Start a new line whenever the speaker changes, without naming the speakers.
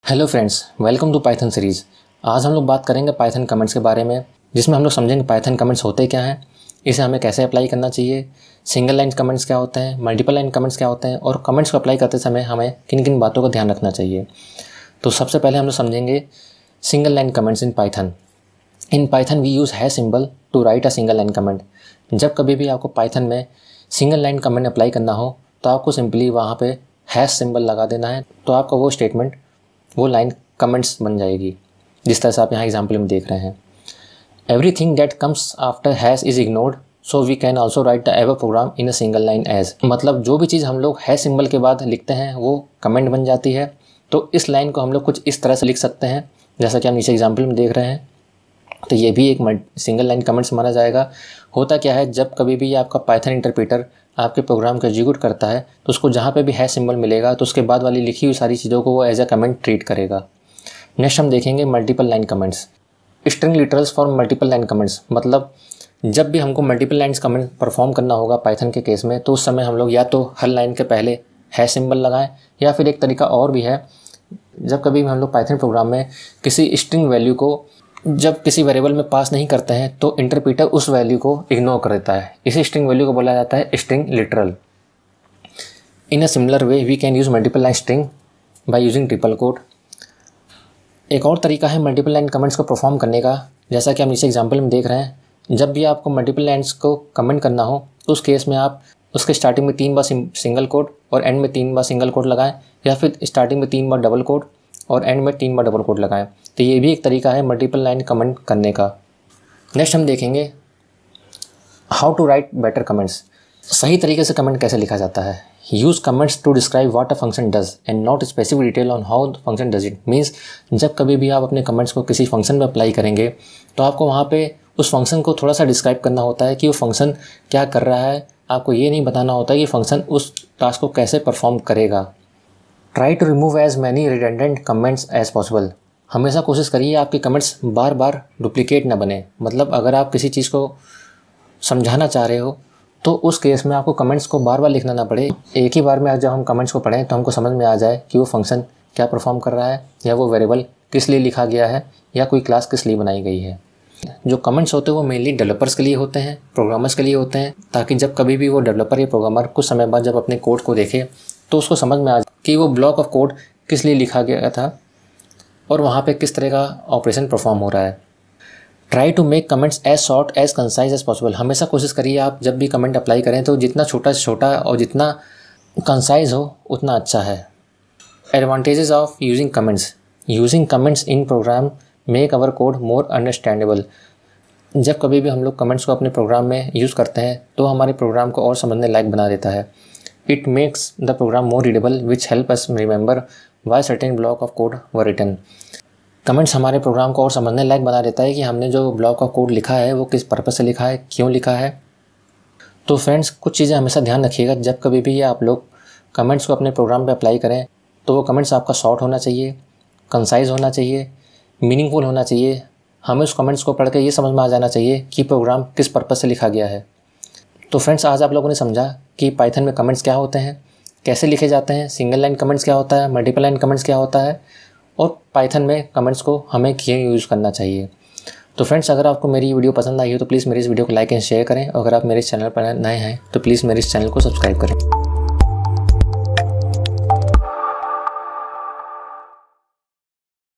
Hello friends, welcome to Python series. आज हम लोग बात करेंगे पाइथन कमेंट्स के बारे में, जिसमें हम लोग समझेंगे पाइथन कमेंट्स होते क्या हैं, इसे हमें कैसे अप्लाई करना चाहिए, सिंगल लाइन कमेंट्स क्या होते हैं, मल्टीपल लाइन कमेंट्स क्या होते हैं और कमेंट्स को अप्लाई करते समय हमें किन किन बातों का ध्यान रखना चाहिए। तो सबसे पहले हम लोग समझेंगे single line comments in Python. In Python we use hash symbol to write a single line comment. जब कभी भी आपको पाइथन में सिंगल लाइन कमेंट अप्लाई करना हो तो आपको सिंपली वहाँ पे हैश सिंबल लगा देना है, तो आपका वो स्टेटमेंट, वो लाइन कमेंट्स बन जाएगी, जिस तरह से आप यहाँ एग्जाम्पल में देख रहे हैं। Everything that comes after hash is ignored, so we can also write the ever program in a single line as. मतलब जो भी चीज़ हम लोग हैश सिंबल के बाद लिखते हैं वो कमेंट बन जाती है। तो इस लाइन को हम लोग कुछ इस तरह से लिख सकते हैं, जैसा कि हम नीचे एग्जाम्पल में देख रहे हैं। तो ये भी एक सिंगल लाइन कमेंट्स माना जाएगा। होता क्या है, जब कभी भी आपका पाइथन इंटरप्रेटर आपके प्रोग्राम को एग्जीक्यूट करता है तो उसको जहाँ पे भी हैश सिंबल मिलेगा तो उसके बाद वाली लिखी हुई सारी चीज़ों को वो एज अ कमेंट ट्रीट करेगा। नेक्स्ट हम देखेंगे multiple line comments. String literals for multiple line comments, मतलब जब भी हमको मल्टीपल लाइन्स कमेंट परफॉर्म करना होगा पाइथन के केस में, तो उस समय हम लोग या तो हर लाइन के पहले हैश सिंबल लगाएं, या फिर एक तरीका और भी है, जब कभी भी हम लोग पाइथन प्रोग्राम में किसी स्ट्रिंग वैल्यू को जब किसी वेरिएबल में पास नहीं करते हैं तो इंटरप्रेटर उस वैल्यू को इग्नोर कर देता है। इसी स्ट्रिंग वैल्यू को बोला जाता है string literal. In a similar way we can use multiple line string by using triple quote. एक और तरीका है मल्टीपल लाइन कमेंट्स को परफॉर्म करने का, जैसा कि हम नीचे एग्जाम्पल में देख रहे हैं। जब भी आपको मल्टीपल लाइन्स को कमेंट करना हो तो उस केस में आप उसके स्टार्टिंग में 3 बार सिंगल कोट और एंड में 3 बार सिंगल कोट लगाएं, या फिर स्टार्टिंग में 3 बार डबल कोट और एंड में 3 बार डबल कोट लगाएं। तो ये भी एक तरीका है मल्टीपल लाइन कमेंट करने का। नेक्स्ट हम देखेंगे how to write better comments. सही तरीके से कमेंट कैसे लिखा जाता है। Use comments to describe what a function does and not specific detail on how the function does it. Means जब कभी भी आप अपने कमेंट्स को किसी फंक्शन में अप्लाई करेंगे तो आपको वहाँ पे उस फंक्शन को थोड़ा सा डिस्क्राइब करना होता है कि वो फंक्शन क्या कर रहा है। आपको ये नहीं बताना होता कि फंक्शन उस टास्क को कैसे परफॉर्म करेगा। Try to remove as many redundant comments as possible. हमेशा कोशिश करिए आपके कमेंट्स बार बार डुप्लीकेट ना बने। मतलब अगर आप किसी चीज़ को समझाना चाह रहे हो तो उस केस में आपको कमेंट्स को बार बार लिखना ना पड़े। एक ही बार में जब हम कमेंट्स को पढ़ें तो हमको समझ में आ जाए कि वो फंक्शन क्या परफॉर्म कर रहा है, या वो वेरिएबल किस लिए लिखा गया है, या कोई क्लास किस लिए बनाई गई है। जो कमेंट्स होते हैं वो मेनली डेवलपर्स के लिए होते हैं, प्रोग्रामर्स के लिए होते हैं, ताकि जब कभी भी वो डेवलपर या प्रोग्रामर कुछ समय बाद जब अपने कोड को देखे तो उसको समझ में आ जाए कि वो ब्लॉक ऑफ कोड किस लिए लिखा गया था और वहाँ पे किस तरह का ऑपरेशन परफॉर्म हो रहा है। Try to make comments as short as concise as possible. हमेशा कोशिश करिए आप जब भी कमेंट अप्लाई करें तो जितना छोटा से छोटा और जितना कंसाइज हो उतना अच्छा है। Advantages of using comments. Using comments in program make our code more understandable. जब कभी भी हम लोग कमेंट्स को अपने प्रोग्राम में यूज़ करते हैं तो हमारे प्रोग्राम को और समझने लायक बना देता है। It makes the program more readable which help us remember why certain block of code were written. Comments हमारे प्रोग्राम को और समझने लायक बना देता है कि हमने जो ब्लॉक ऑफ कोड लिखा है वो किस पर्पज़ से लिखा है, क्यों लिखा है। तो फ्रेंड्स, कुछ चीज़ें हमेशा ध्यान रखिएगा जब कभी भी आप लोग कमेंट्स को अपने प्रोग्राम पे अप्लाई करें तो वो कमेंट्स आपका शॉर्ट होना चाहिए, कंसाइज होना चाहिए, मीनिंगफुल होना चाहिए। हमें उस कमेंट्स को पढ़ के ये समझ में आ जाना चाहिए कि प्रोग्राम किस पर्पज़ से लिखा गया है। तो फ्रेंड्स, आज आप लोगों ने समझा कि पाइथन में कमेंट्स क्या होते हैं, कैसे लिखे जाते हैं, सिंगल लाइन कमेंट्स क्या होता है, मल्टीपल लाइन कमेंट्स क्या होता है, और पाइथन में कमेंट्स को हमें क्यों यूज़ करना चाहिए। तो फ्रेंड्स, अगर आपको मेरी वीडियो पसंद आई हो तो प्लीज़ मेरे इस वीडियो को लाइक एंड शेयर करें, और अगर आप मेरे इस चैनल पर नए हैं तो प्लीज़ मेरे इस चैनल को सब्सक्राइब करें।